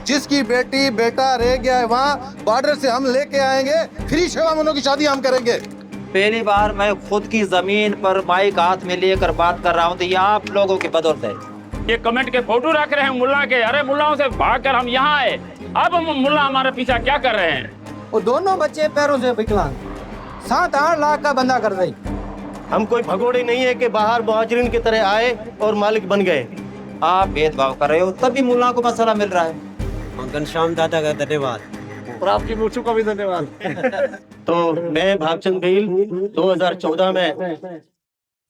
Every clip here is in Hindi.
जिसकी बेटी बेटा रह गया है वहाँ बॉर्डर से हम लेके आएंगे, फ्री सेवा में उनकी शादी हम करेंगे। पहली बार मैं खुद की जमीन पर माइक हाथ में लेकर बात कर रहा हूँ, तो ये आप लोगों की बदौलत है। ये कमेंट के फोटो रख रहे हैं मुल्ला के, अरे मुल्लाओं से भागकर हम यहाँ आए, अब मुल्ला हमारे पीछा क्या कर रहे हैं। वो दोनों बच्चे पैरों से विकलांग, 7-8 लाख का बंदा कर रही। हम कोई भगोड़े नहीं है कि बाहर मुहाजिरिन की तरह आए और मालिक बन गए। आप भेदभाव कर रहे हो, तभी मुल्ला को मसला मिल रहा है। घनश्याम दादा का धन्यवाद और आपकी मूछों का भी धन्यवाद। तो मैं भागचंद भील 2014 में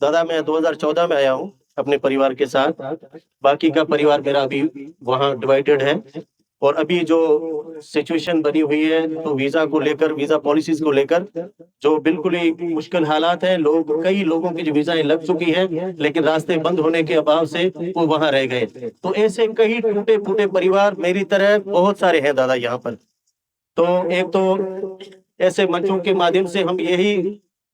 दादा मैं 2014 में आया हूँ अपने परिवार के साथ। बाकी का परिवार मेरा अभी वहाँ डिवाइडेड है। और अभी जो सिचुएशन बनी हुई है तो वीजा को लेकर, वीजा पॉलिसीज को लेकर जो बिल्कुल ही मुश्किल हालात हैं। कई लोगों की जो वीजाएं लग चुकी हैं लेकिन रास्ते बंद होने के अभाव से वो वहां रह गए। तो ऐसे कई टूटे फूटे परिवार मेरी तरह बहुत सारे हैं दादा यहाँ पर। तो एक तो ऐसे मंचों के माध्यम से हम यही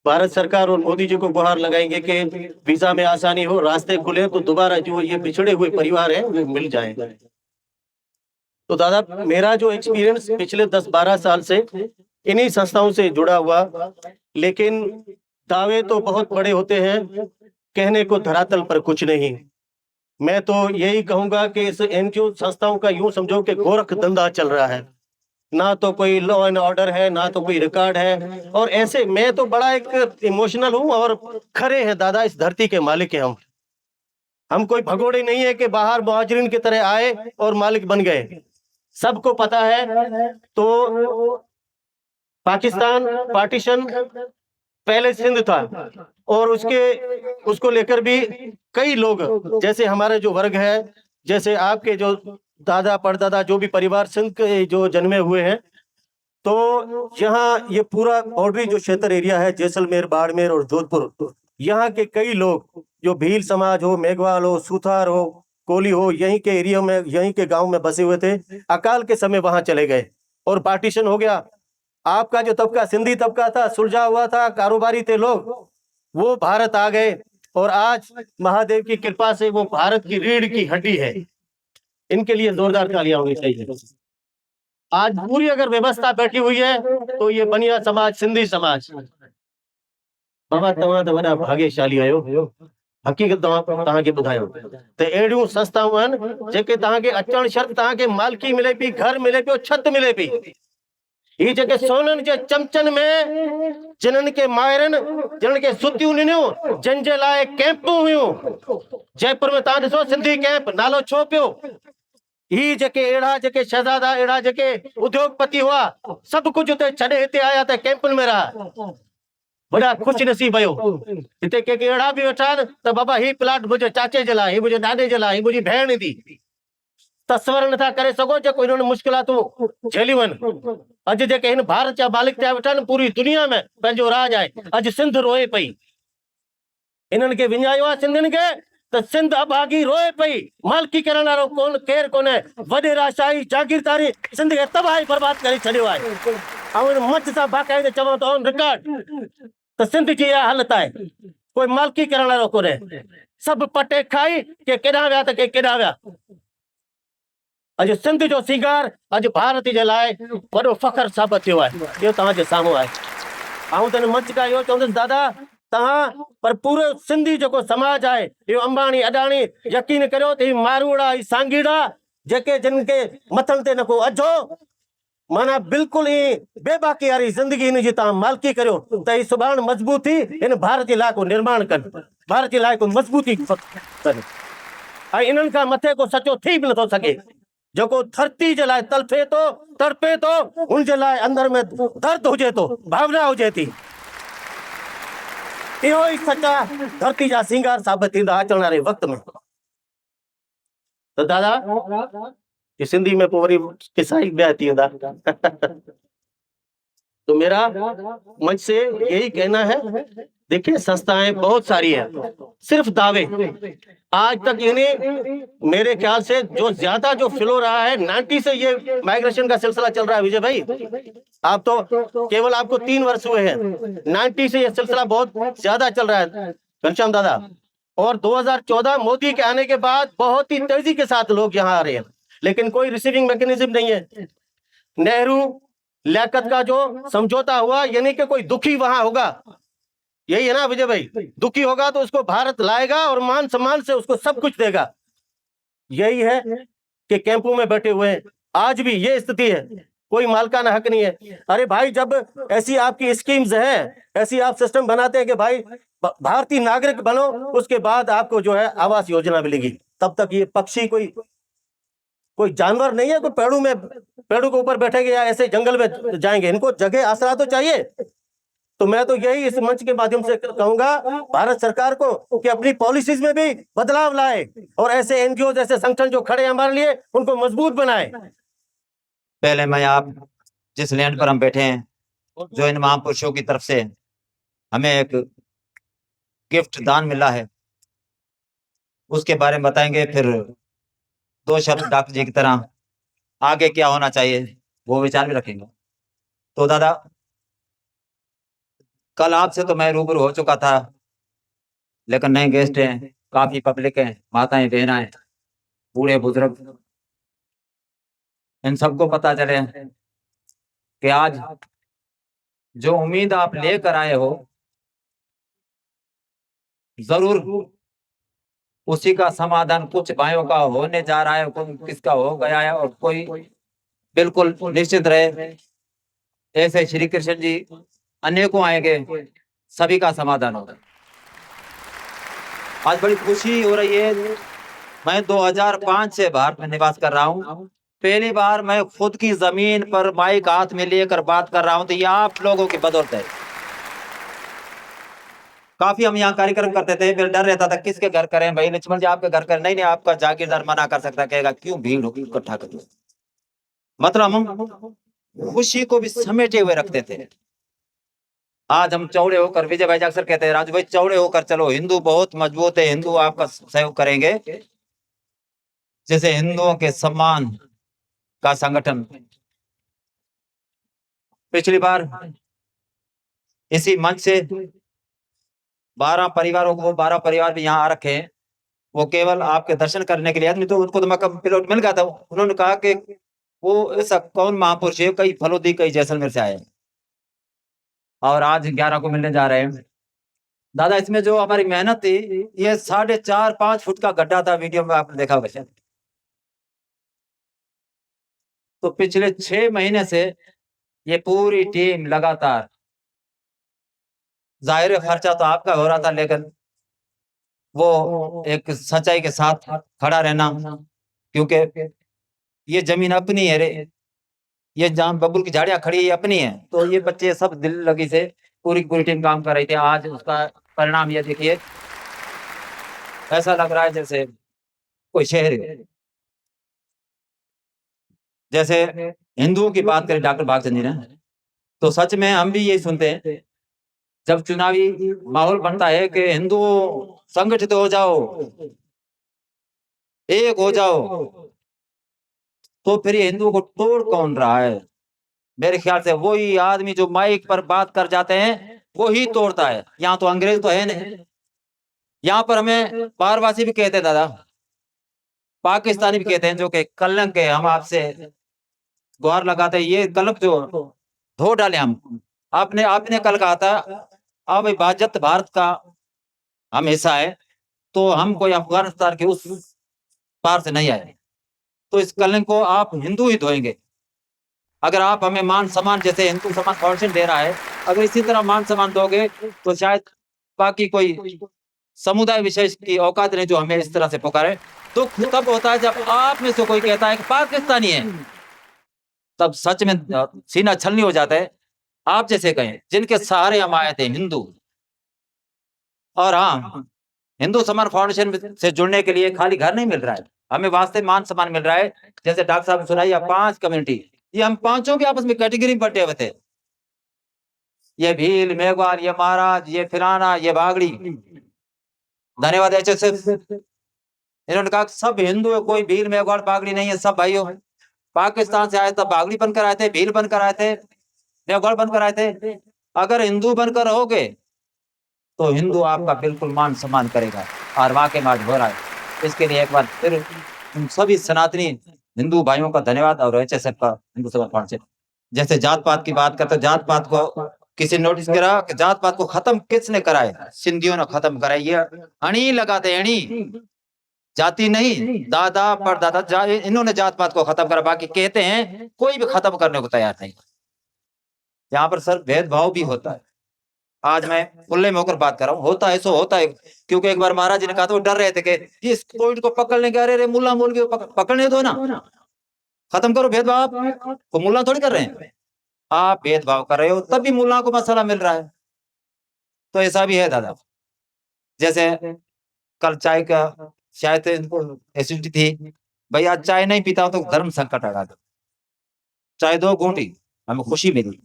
भारत सरकार और मोदी जी को गुहार लगाएंगे कि वीजा में आसानी हो, रास्ते खुले तो दोबारा जो ये पिछड़े हुए परिवार हैं वो मिल जाएं। तो दादा मेरा जो एक्सपीरियंस पिछले 10-12 साल से इन्हीं संस्थाओं से जुड़ा हुआ, लेकिन दावे तो बहुत बड़े होते हैं, कहने को धरातल पर कुछ नहीं। मैं तो यही कहूंगा कि इस एनजीओ संस्थाओं का यूं समझो कि गोरख धंधा चल रहा है, ना तो कोई लॉ एंड ऑर्डर है, ना तो कोई रिकॉर्ड है। और ऐसे मैं तो बड़ा एक इमोशनल हूं और खरे हैं दादा, इस धरती के मालिक हैं हम कोई भगोड़े नहीं है कि बाहर मुहाजिरिन की तरह आए और मालिक बन गए। सबको पता है तो पाकिस्तान पार्टीशन पहले सिंध था और उसको लेकर भी कई लोग, जैसे हमारे जो वर्ग है, जैसे आपके जो दादा परदादा जो भी परिवार सिंध के जो जन्मे हुए हैं, तो यहाँ ये पूरा बॉर्डरी जो क्षेत्र एरिया है, जैसलमेर, बाड़मेर और जोधपुर, यहाँ के कई लोग जो भील समाज हो, मेघवाल हो, सुथार हो, कोली हो, यहीं के एरिया में, यहीं के गांव में बसे हुए थे, अकाल के समय वहां चले गए और पार्टीशन हो गया। आपका जो तबका सिंधी तबका था, सुलझा हुआ था, कारोबारी थे लोग, वो भारत आ गए और आज महादेव की कृपा से वो भारत की रीढ़ की हड्डी है। इनके लिए जोरदार तालियां होनी चाहिए। आज पूरी अगर व्यवस्था बैठी हुई है तो ये बनिया समाज, सिंधी समाज, बाबा तव्हां त वॾा भाग्यशाली आहियो। हकीकत तव्हांखे ॿुधायो त अहिड़ियूं संस्थाऊं आहिनि जेके तव्हांखे अचण शर्त तव्हांखे मालकी मिले पई, घर मिले पियो, छत मिले पई। ये जेके सोननि जे चमचनि में जिन्हनि के माहिरनि, जिन्हनि के सुतियूं ॾिनियूं, जिन जे लाइ कैंपूं हुयूं, जयपुर में तव्हां ॾिसो सिंधी कैंप, नालो छो पियो? ही जेके अहिड़ा जेके शहजादा, अहिड़ा जेके उद्योगपति हुआ, सभु कुझु हुते छॾे हिते आया त कैंपुनि में रहा। बड़ा खुश नसीब आयो। हिते के अहिड़ा बि वेठा आहिनि त बाबा ही प्लाट मुंहिंजे चाचे जे लाइ, ही मुंहिंजे ॾाॾे जे लाइ, ही मुंहिंजी भेण दी। तस्वर नथा करे सघो जेको इन्होंने मुश्किलातूं झेलियूं आहिनि। अॼु जेके हिन भारत जा मालिक थिया वेठा आहिनि, पूरी दुनिया में पंहिंजो राज आहे। अॼु सिंध रोए पई, इन्हनि खे विञायो आहे सिंधियुनि खे त सिंध अभागी रोए पई। मालकी करण वारो केरु कोन्हे, वॾेराशाही जागीरदारी सिंध खे तबाही बर्बाद करे छॾियो आहे। ऐं मंच सां बाक़ाइदे चवां तो ऑन रिकॉर्ड त सिंध जी इहा हालत आहे, कोई मालकी करण वारो कोन्हे। सभु पटे खाई के केॾां विया त के केॾां विया। अॼु सिंध जो सिंगार अॼु भारत जे लाइ वॾो फ़ख्र साबित थियो आहे। इहो तव्हांजे साम्हूं आहे। ऐं त मंच खां इहो चवंदुसि दादा तव्हां पर पूरो सिंधी जेको समाज आहे, इहो अंबाणी अडाणी, यकीन करियो त ही मारूड़ा, ही सांगीड़ा, जेके जिन खे मथनि ते न को अझो, माना बिल्कुलु ही बेबाकी वारी ज़िंदगी हिन जी तव्हां मालकी करियो त ही सुभाणे मज़बूत थी हिन भारत जे लाइ को निर्माण कनि, भारत जे लाइ को मज़बूती कनि। ऐं इन्हनि खां मथे को सचो थी बि नथो सघे। जेको धरती जे लाइ तड़फे थो, तड़पे थो, हुन जे लाइ अंदर में दर्द हुजे थो, भावना हुजे थी। इहो ई सचा धरती जा सिंगार साबित थींदा अचण वारे वक़्त में। तो दादा ये सिंधी में पोवरी किस्सा ही ॿिया थी वेंदा। तो मेरा मंच से यही कहना है, देखिए संस्थाएं बहुत सारी हैं, सिर्फ दावे। आज तक इन्हें मेरे ख्याल से जो ज्यादा जो फ्लो रहा है 90 से ये माइग्रेशन का सिलसिला चल रहा है। विजय भाई आप तो केवल आपको 3 वर्ष हुए हैं, 90 से ये सिलसिला बहुत ज्यादा चल रहा है घनश्याम दादा। और 2014 मोदी के आने के बाद बहुत ही तेजी के साथ लोग यहाँ आ रहे हैं। लेकिन कोई रिसीविंग मैकेनिज्म नहीं है। नेहरू लियाकत का जो समझौता हुआ, यानी कि कोई दुखी वहां होगा, यही है ना विजय भाई, दुखी होगा तो उसको भारत लाएगा और मान सम्मान से उसको सब कुछ देगा। यही है कि कैंपों में बैठे हुए हैं। आज भी ये स्थिति है, कोई मालकाना हक नहीं है। अरे भाई, जब ऐसी आपकी स्कीम्स हैं, ऐसी आप सिस्टम बनाते हैं कि भाई भारतीय नागरिक बनो, उसके बाद आपको जो है आवास योजना मिलेगी, तब तक ये पक्षी कोई जानवर नहीं है, कोई पेड़ों के ऊपर बैठेंगे या ऐसे जंगल में जाएंगे। इनको जगह आसरा तो चाहिए। तो मैं तो यही इस मंच के माध्यम से कहूंगा भारत सरकार को कि अपनी पॉलिसीज में भी बदलाव लाए और ऐसे एनजीओ जैसे संगठन जो खड़े हैं हमारे लिए, उनको मजबूत बनाए। पहले मैं आप जिस लैंड पर हम बैठे हैं, जो इन महापुरुषों की तरफ से हमें एक गिफ्ट दान मिला है, उसके बारे में बताएंगे। फिर दो शब्द डॉक्टर जी की तरह आगे क्या होना चाहिए वो विचार भी रखेंगे। तो दादा, कल आपसे तो मैं रूबरू हो चुका था, लेकिन नए गेस्ट हैं, काफी पब्लिक है, माताएं बहनाएं बूढ़े बुजुर्ग, इन सबको पता चले कि आज जो उम्मीद आप लेकर आए हो, जरूर उसी का समाधान कुछ भाइयों का होने जा रहा है, कोई किसका हो गया है, और कोई बिल्कुल निश्चित रहे ऐसे श्री कृष्ण जी अनेकों आएंगे, सभी का समाधान होगा। आज बड़ी खुशी हो रही है। मैं 2005 से भारत में निवास कर रहा हूँ। पहली बार मैं खुद की जमीन पर माइक हाथ में लेकर बात कर रहा हूँ, तो ये आप लोगों की बदौलत है। काफी हम यहाँ कार्यक्रम करते थे, फिर डर रहता था किसके घर करें, भाई लक्ष्मण जी आपके घर करें। नहीं नहीं, आपका जागीरदार मना कर सकता, कहेगा क्यों भीड़ होगी इकट्ठा कर। मतलब हम खुशी को भी समेटे हुए रखते थे। आज हम चौड़े होकर, विजय भाई अक्सर कहते हैं राजू भाई चौड़े होकर चलो, हिंदू बहुत मजबूत है, हिंदू आपका सहयोग करेंगे। जैसे हिंदुओं के सम्मान का संगठन पिछली बार इसी मंच से 12 परिवारों को, 12 परिवार भी यहाँ आ रखे हैं, वो केवल आपके दर्शन करने के लिए। आदमी तो उनको तो मौका पिलौट मिल गया था। उन्होंने कहा कि वो ऐसा कौन महापुरुष है, कई फलोदी कई जैसलमेर से आए, और आज 11 को मिलने जा रहे हैं। दादा, इसमें जो हमारी मेहनत थी, ये 4.5-5 फुट का गड्ढा था, वीडियो में आपने देखा होगा। तो पिछले 6 महीने से ये पूरी टीम लगातार, जाहिर खर्चा तो आपका हो रहा था, लेकिन वो एक सच्चाई के साथ खड़ा रहना, क्योंकि ये जमीन अपनी है रे, ये जहाँ बबुल की झाड़ियां खड़ी है अपनी है। तो ये बच्चे सब दिल लगी से पूरी टीम काम कर रही थी। आज उसका परिणाम ये देखिए, ऐसा लग रहा है जैसे कोई शहर है। जैसे हिंदुओं की बात करें डॉक्टर भागचंद जी ने, तो सच में हम भी यही सुनते हैं जब चुनावी माहौल बनता है कि हिंदू संगठित हो जाओ, एक हो जाओ, तो फिर ये हिंदुओं को तोड़ कौन रहा है? मेरे ख्याल से वही आदमी जो माइक पर बात कर जाते हैं वो ही तोड़ता है। यहाँ तो अंग्रेज तो है नहीं, यहाँ पर हमें पारवासी भी कहते हैं दादा, पाकिस्तानी भी कहते हैं, जो कि कलंक है। हम आपसे गुहार लगाते हैं, ये कलंक जो धो डाले हम। आपने कल कहा था अब हिफाजत भारत का हम हिस्सा है, तो हम कोई अफगानिस्तान के उस पार से नहीं आए। तो इस कलंक को आप हिंदू ही धोएंगे। अगर आप हमें मान सम्मान, जैसे हिंदू सम्मान फाउंडेशन दे रहा है, अगर इसी तरह मान सम्मान दोगे तो शायद बाकी कोई समुदाय विशेष की औकात नहीं जो हमें इस तरह से पुकारे। तो तब होता है जब आप में से कोई कहता है कि पाकिस्तानी है, तब सच में सीना छलनी हो जाता है। आप जैसे कहें जिनके सहारे हम आए थे हिंदू, और हाँ, हिंदू सम्मान फाउंडेशन से जुड़ने के लिए खाली घर नहीं मिल रहा है, हमें वास्ते मान सम्मान मिल रहा है। जैसे डॉक्टर साहब ने सुनाई, 5 कम्युनिटी, ये हम पांचों के आपस में कैटेगरी बटे हुए थे। ये भील, मेघवाल, ये महाराज, ये फिराना, ये बागड़ी। धन्यवाद HSF, इन्होंने कहा सब हिंदू है, कोई भील मेघवाल बागड़ी नहीं है, सब भाइयों। पाकिस्तान से आए तब बागड़ी बनकर आए थे, भील बनकर आए थे, मेघवाल बनकर आए थे। अगर हिंदू बनकर रहोगे तो हिंदू आपका बिल्कुल मान सम्मान करेगा, और वाकई में आज हो रहा है। इसके लिए एक बार फिर सभी सनातनी हिंदू भाइयों का धन्यवाद और HSF का हिंदू सभा पार्टी। जैसे जात पात की बात करते, जात पात को किसी नोटिस करा कि जात पात को खत्म किसने कराए? सिंधियों ने खत्म कराई। ये अणी लगाते, अणी जाति नहीं, दादा परदादा इन्होंने जात पात को खत्म करा। बाकी कहते हैं कोई भी खत्म करने को तैयार नहीं। यहाँ पर सर भेदभाव भी होता है। आज मैं खुले में होकर बात कर रहा हूँ, होता है सो होता है। क्योंकि एक बार महाराज जी ने कहा था, वो डर रहे थे कि इस पॉइंट को पकड़ने के, अरे मुल्ला मोल के पकड़ने दो ना, खत्म करो भेदभाव। को मुल्ला थोड़ी कर रहे हैं, आप भेदभाव कर रहे हो, तभी मुल्ला को मसाला मिल रहा है। तो ऐसा भी है दादा। जैसे कल चाय का शायद इनको एसिडिटी थी, भाई आज चाय नहीं पीता तो धर्म संकट आ गया। चाय 2 घूंटी, हमें खुशी मिली,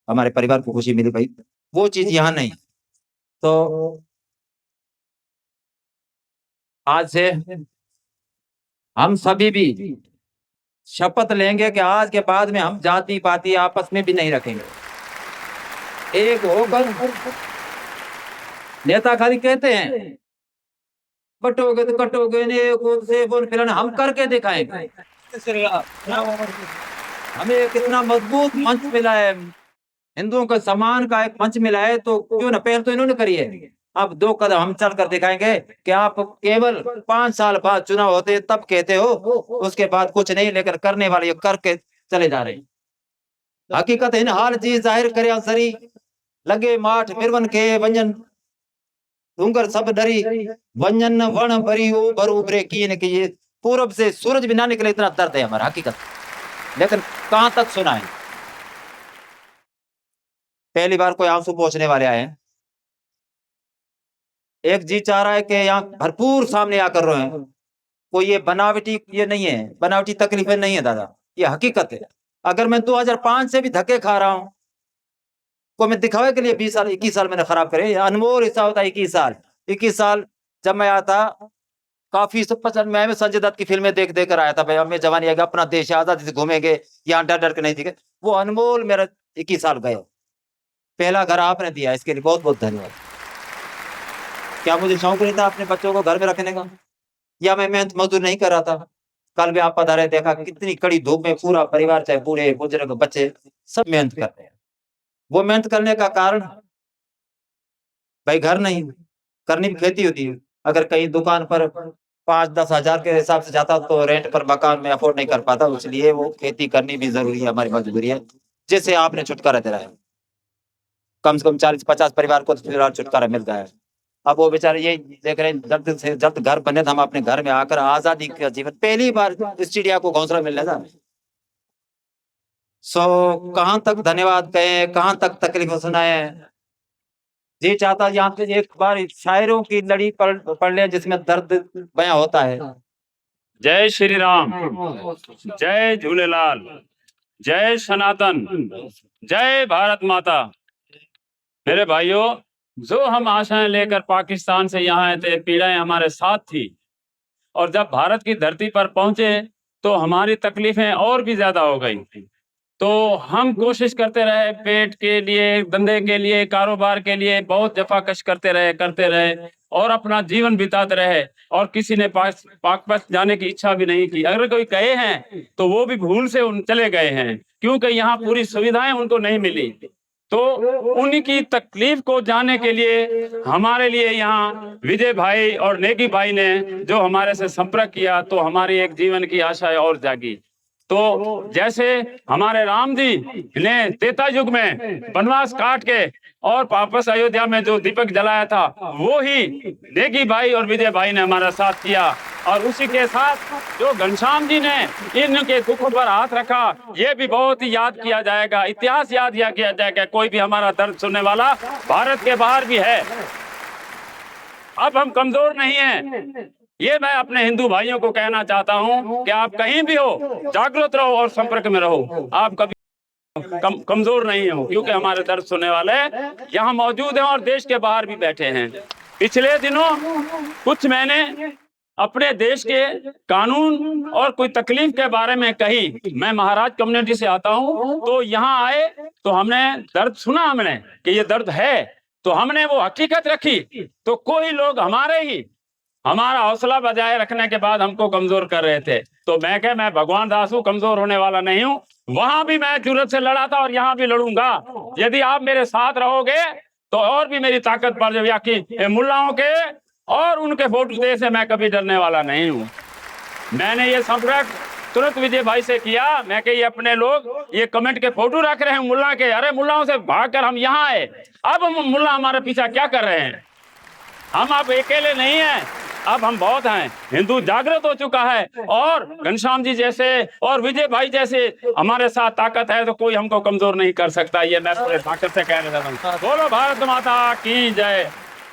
हमारे परिवार को खुशी मिली। भाई वो चीज यहाँ नहीं। तो आज से हम सभी भी शपथ लेंगे कि आज के बाद में हम जाति पाति आपस में भी नहीं रखेंगे, एक होकर। नेता खाली कहते हैं बटोगे तो कटोगे, फिर हम करके दिखाएंगे। हमें कितना मजबूत मंच मिला है, हिंदुओं का सम्मान का एक मंच मिला है। तो क्यों ना, पहल तो इन्होंने करी है, अब 2 कदम हम चल कर दिखाएंगे कि आप केवल 5 साल बाद चुनाव होते तब कहते हो, उसके बाद कुछ नहीं, लेकिन करने वाले करके चले जा रहे हैं। हकीकत इन हाल चीज जाहिर करे सरी, लगे माठ मिरवन के वंजन डूंगर सब डरी, वंजन वन भरी ओ भरू उभरे की न की। पूरब से सूरज भी ना निकले, इतना दर्द है हमारा हकीकत। लेकिन कहां तक सुनाएं? पहली बार कोई आंसू पहुंचने वाले आए हैं। एक जी चाह रहा है कि यहाँ भरपूर सामने आकर रोए। कोई ये बनावटी ये नहीं है, बनावटी तकलीफें नहीं है दादा, ये हकीकत है। अगर मैं 2005 से भी धक्के खा रहा हूं, को मैं दिखावे के लिए 20 साल 21 साल मैंने खराब करे, अनमोल हिस्सा होता है 21 साल। जब मैं आया था काफी सब पसंद, मैं संजय दत्त की फिल्में देख कर आया था। भाई हमें जवानी आएगा, अपना देश आजादी से घूमेंगे, यहाँ डर डर के नहीं दिखे। वो अनमोल मेरा 21 साल गए। पहला घर आपने दिया, इसके लिए बहुत बहुत धन्यवाद। क्या मुझे शौक नहीं था अपने बच्चों को घर में रखने का, या मैं मेहनत मजदूर नहीं कर रहा था? कल भी आप पधारे, देखा कितनी कड़ी धूप में पूरा परिवार, चाहे बूढ़े बुजुर्ग बच्चे, सब मेहनत करते हैं। वो मेहनत करने का कारण भाई घर नहीं, करनी भी खेती होती है। अगर कहीं दुकान पर 5-10 हजार के हिसाब से जाता तो रेंट पर मकान में अफोर्ड नहीं कर पाता, इसलिए वो खेती करनी भी जरूरी है, हमारी मजबूरी है। जैसे आपने छुटकारा दे रहा है, कम से कम 40-50 परिवार को छुटकारा मिल गया है। अब वो बेचारे ये देख रहे हैं जल्द से जल्द घर बने तो हम अपने घर में आकर आजादी का जीवन, पहली बार इस चिड़िया को घोंसला मिल रहा था। सो कहां तक धन्यवाद कहें, कहां तक तकलीफ सुनाए। जी चाहता यहाँ पे एक बार शायरों की लड़ी पढ़ ले जिसमें दर्द बयां होता है। जय श्री राम, जय झूलेलाल, जय सनातन, जय भारत माता। मेरे भाइयों, जो हम आशाएं लेकर पाकिस्तान से यहाँ आए थे, पीड़ाएं हमारे साथ थी, और जब भारत की धरती पर पहुंचे तो हमारी तकलीफें और भी ज्यादा हो गई। तो हम कोशिश करते रहे, पेट के लिए, धंधे के लिए, कारोबार के लिए बहुत जफाकश करते रहे और अपना जीवन बिताते रहे, और किसी ने पाक जाने की इच्छा भी नहीं की। अगर कोई कहे हैं तो वो भी भूल से चले गए हैं, क्योंकि यहाँ पूरी सुविधाएं उनको नहीं मिली। तो उनकी तकलीफ को जानने के लिए हमारे लिए यहाँ विजय भाई और नेगी भाई ने जो हमारे से संपर्क किया, तो हमारी एक जीवन की आशा और जागी। तो जैसे हमारे राम जी ने त्रेता युग में वनवास काट के और वापस अयोध्या में जो दीपक जलाया था, वो ही नेगी भाई और विजय भाई ने हमारा साथ किया। और उसी के साथ जो घनश्याम जी ने इनके दुखों पर हाथ रखा, ये भी बहुत ही याद किया जाएगा, इतिहास याद किया जाएगा। कोई भी हमारा दर्द सुनने वाला भारत के बाहर भी है। अब हम कमजोर नहीं हैं, ये मैं अपने हिंदू भाइयों को कहना चाहता हूं कि आप कहीं भी हो, जागरूक रहो और संपर्क में रहो। आप कभी कमजोर नहीं हो, क्योंकि हमारे दर्द सुनने वाले यहाँ मौजूद हैं और देश के बाहर भी बैठे हैं। पिछले दिनों कुछ मैंने अपने देश के कानून और कोई तकलीफ के बारे में कही। मैं महाराज कम्युनिटी से आता हूँ, तो यहाँ आए तो हमने दर्द सुना, हमने कि ये दर्द है, तो हमने वो हकीकत रखी। तो कोई लोग हमारा हौसला बजाय रखने के बाद हमको कमजोर कर रहे थे। तो मैं भगवान दास हूँ, कमजोर होने वाला नहीं हूँ। वहां भी मैं जुर्रत से लड़ा था और यहाँ भी लड़ूंगा। यदि आप मेरे साथ रहोगे तो और भी मेरी ताकत बढ़ जाएगी। कि मुल्लाओं के और उनके फोटो से मैं कभी डरने वाला नहीं हूँ। मैंने ये संपर्क तुरंत विजय भाई से किया। मैं कही अपने लोग ये कमेंट के फोटो रख रहे हैं मुल्ला के, अरे मुल्लाओं से भागकर हम यहाँ आए, अब मुल्ला हमारे पीछा क्या कर रहे हैं? हम अब अकेले नहीं हैं, अब हम बहुत हैं। हिंदू जागृत हो चुका है और घनश्याम जी जैसे और विजय भाई जैसे हमारे साथ ताकत है तो कोई हमको कमजोर नहीं कर सकता। ये मैं पूरे ताकत से कहना चाहता हूँ। बोलो भारत माता की जय।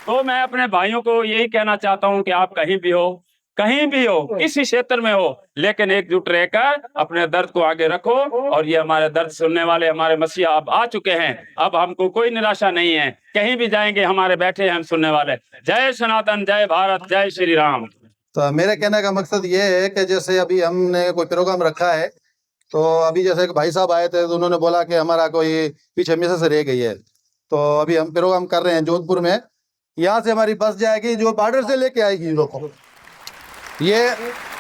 तो मैं अपने भाइयों को यही कहना चाहता हूँ कि आप कहीं भी हो, किसी क्षेत्र में हो, लेकिन एकजुट रहकर अपने दर्द को आगे रखो। और ये हमारे दर्द सुनने वाले हमारे मसीहा अब आ चुके हैं। अब हमको कोई निराशा नहीं है, कहीं भी जाएंगे हमारे बैठे हैं हम सुनने वाले। जय सनातन, जय भारत, जय श्री राम। तो मेरे कहने का मकसद ये है कि जैसे अभी हमने कोई प्रोग्राम रखा है, तो अभी जैसे भाई साहब आए थे तो उन्होंने बोला कि हमारा कोई पीछे मिसेस रह गई है। तो अभी हम प्रोग्राम कर रहे हैं जोधपुर में। यहाँ से हमारी बस जाएगी जो बॉर्डर से लेके आएगी इन लोगों को। ये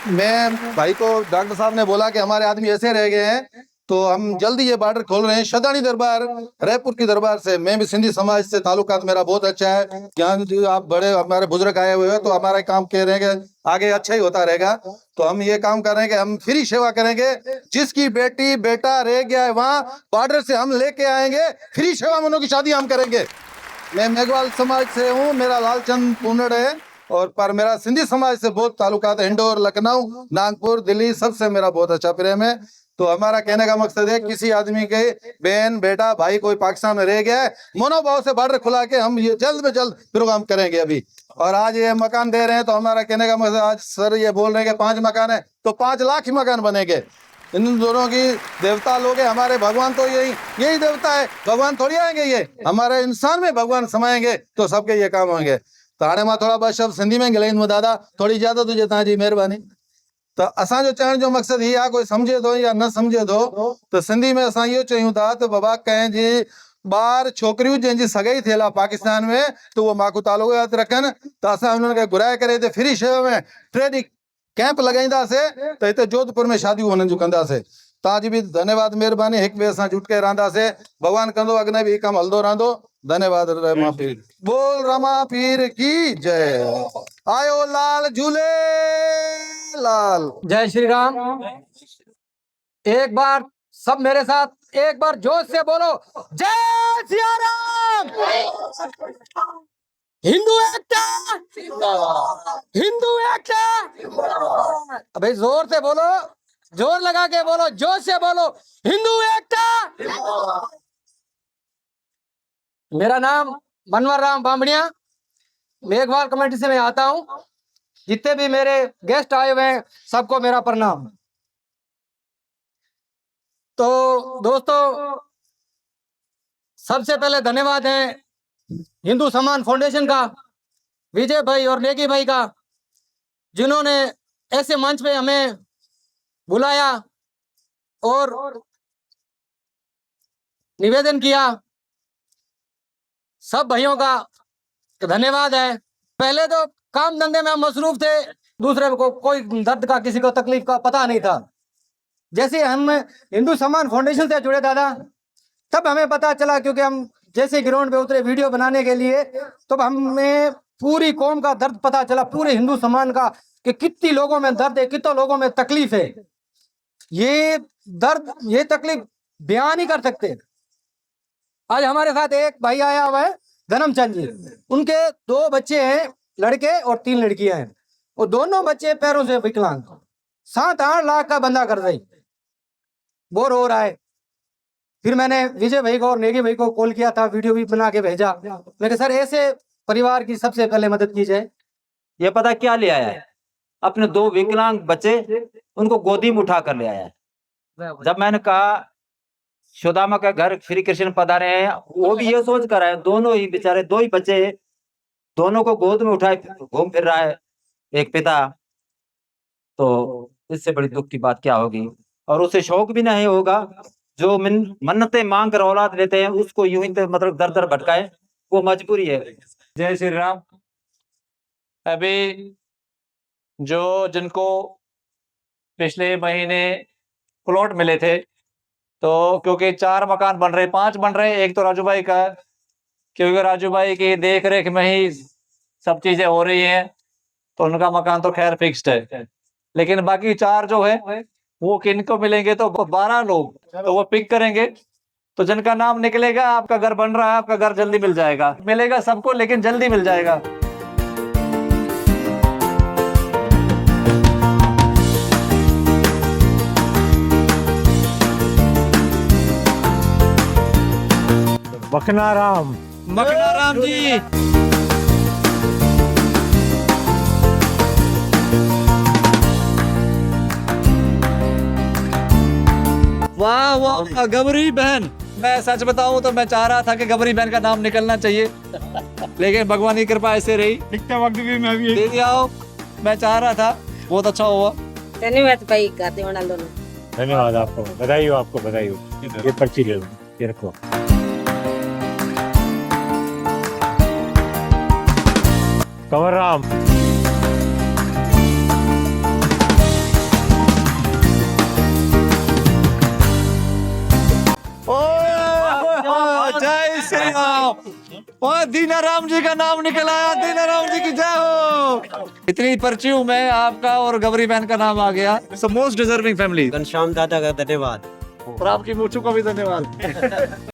मैं भाई को डॉक्टर साहब ने बोला कि हमारे आदमी ऐसे रह गए हैं, तो हम जल्दी ये बॉर्डर खोल रहे हैं। शदानी दरबार, रायपुर की दरबार से, मैं भी सिंधी समाज से ताल्लुकात मेरा बहुत अच्छा है। यहाँ जो आप बड़े हमारे बुजुर्ग आए हुए हैं तो हमारा काम कह रहे हैं कि आगे अच्छा ही होता रहेगा। तो हम ये काम कर रहे हैं कि हम फ्री सेवा करेंगे। जिसकी बेटी बेटा रह गया है वहाँ बॉर्डर से हम लेके आएंगे, फ्री सेवा में उनकी शादी हम करेंगे। मैं मेघवाल समाज से हूँ, मेरा लालचंद पुनड़ है, और पर मेरा सिंधी समाज से बहुत ताल्लुकात है। इंदौर, लखनऊ, नागपुर, दिल्ली सबसे मेरा बहुत अच्छा प्रेम है। तो हमारा कहने का मकसद है किसी आदमी के बहन बेटा भाई कोई पाकिस्तान में रह गया है, मनोभाव से बॉर्डर खुला के हम ये जल्द में जल्द प्रोग्राम करेंगे अभी। और आज ये मकान दे रहे हैं तो हमारा कहने का मकसद, आज सर ये बोल रहे हैं कि 5 मकान है तो 5 लाख ही मकान बनेंगे। इन दोनों की देवता लोग हैं, हमारे भगवान तो यही देवता है। भगवान थोड़ी आएंगे, ये हमारे इंसान में भगवान समाएंगे तो सबके ये काम होंगे। तो हाणे मां थोड़ा बस शब्द सिंधी में ॻाल्हाईंदुमि में दादा, थोड़ी इजाज़त हुजे तव्हांजी महिरबानी। तो असांजो चवण जो मकसद ये आहे, कोई सम्झे थो या न सम्झे थो, तो सिंधी में असां इहो चयूं था त बाबा कंहिंजी ॿार छोकिरियूं जंहिंजी सगाई थियल आहे पाकिस्तान में तो उहो माखू तालुकात रखनि, त असां उन्हनि खे घुराए करे हिते फ्री शेवा में 3 ॾींहं कैंप लॻाईंदासीं त हिते जोधपुर में शादियूं हुननि जूं कंदासीं। तव्हांजी बि धन्यवाद महिरबानी। हिक ॿिए सां जुट के रहंदासीं, भगवान कंदो अॻिते बि कमु हलंदो रहंदो। धन्यवाद रमा पीर। बोल रमा पीर की जय। आयो लाल झूले लाल। जय श्री राम। एक बार सब मेरे साथ एक बार जोश से बोलो, जय सिया राम। हिंदू एकता, हिंदू एकता। अबे जोर से बोलो, जोर लगा के बोलो, जोश से बोलो, हिंदू एकता। मेरा नाम मनवर राम बामणिया, मेघवाल कमेटी से मैं आता हूँ। जितने भी मेरे गेस्ट आए हुए हैं सबको मेरा प्रणाम। तो दोस्तों, सबसे पहले धन्यवाद है हिंदू सम्मान फाउंडेशन का, विजय भाई और नेगी भाई का, जिन्होंने ऐसे मंच पे हमें बुलाया और निवेदन किया। सब भाइयों का धन्यवाद है। पहले तो काम धंधे में हम मसरूफ थे, दूसरे को कोई दर्द का किसी को तकलीफ का पता नहीं था। जैसे हम हिंदू सम्मान फाउंडेशन से जुड़े दादा, तब हमें पता चला, क्योंकि हम जैसे ग्राउंड पे उतरे वीडियो बनाने के लिए, तो हमें पूरी कौम का दर्द पता चला, पूरे हिंदू सम्मान का, कि कितने लोगों में दर्द है, कितने लोगों में तकलीफ है। ये दर्द, ये तकलीफ बयान नहीं कर सकते। आज हमारे साथ एक भाई आया हुआ है, धर्मचंद जी। उनके 2 बच्चे हैं, लड़के और 3 लड़कियां हैं। और दोनों बच्चे पैरों से विकलांग, 7-8 लाख का बंदा कर रही, बोर हो रहा है। फिर मैंने विजय भाई को और नेगी भाई को कॉल किया था, वीडियो भी बना के भेजा। मैं कहा सर ऐसे परिवार की सबसे पहले मदद की जाए। ये पता क्या ले आया है, अपने 2 विकलांग बच्चे उनको गोदी में उठा कर ले आया है। जब मैंने कहा सुदामा का घर श्री कृष्ण पधारे हैं, वो भी ये सोच कर आए, दोनों ही बेचारे 2 ही बच्चे, दोनों को गोद में उठाए घूम फिर रहा है एक पिता। तो इससे बड़ी दुख की बात क्या होगी। और उसे शौक भी नहीं होगा, जो मन्नतें मांग कर औलाद लेते हैं उसको यूं ही मतलब दर दर भटकाए, वो मजबूरी है। जय श्री राम। अभी जो जिनको पिछले महीने प्लॉट मिले थे, तो क्योंकि 4 मकान बन रहे, 5 बन रहे, एक तो राजू भाई का है, क्योंकि राजू भाई की देख रेख में ही सब चीजें हो रही हैं, तो उनका मकान तो खैर फिक्स्ड है। लेकिन बाकी 4 जो है वो किनको मिलेंगे, तो 12 लोग तो वो पिक करेंगे, तो जिनका नाम निकलेगा, आपका घर बन रहा है, आपका घर जल्दी मिल जाएगा, मिलेगा सबको लेकिन जल्दी मिल जाएगा। मखनाराम मखनाराम जी, वाह वाह, गबरी बहन। मैं सच बताऊं तो मैं चाह रहा था कि गबरी बहन का नाम निकलना चाहिए, लेकिन भगवान की कृपा ऐसे रही, वक्त भी मैं भी दे दिया हो। मैं चाह रहा था, बहुत अच्छा हुआ। धन्यवाद भाई गाते होना दोनों। धन्यवाद आपको, बधाई हो, आपको बधाई हो। ये पर्ची ले लो, ये रखो। कंवर राम, जय श्री राम। और दीनाराम जी का नाम निकल आया, दीनाराम जी की जय हो। इतनी पर्चियों में आपका और गबरी बहन का नाम आ गया। So most deserving family. Ghanshyam दादा का धन्यवाद। और आपकी मूछों को भी धन्यवाद।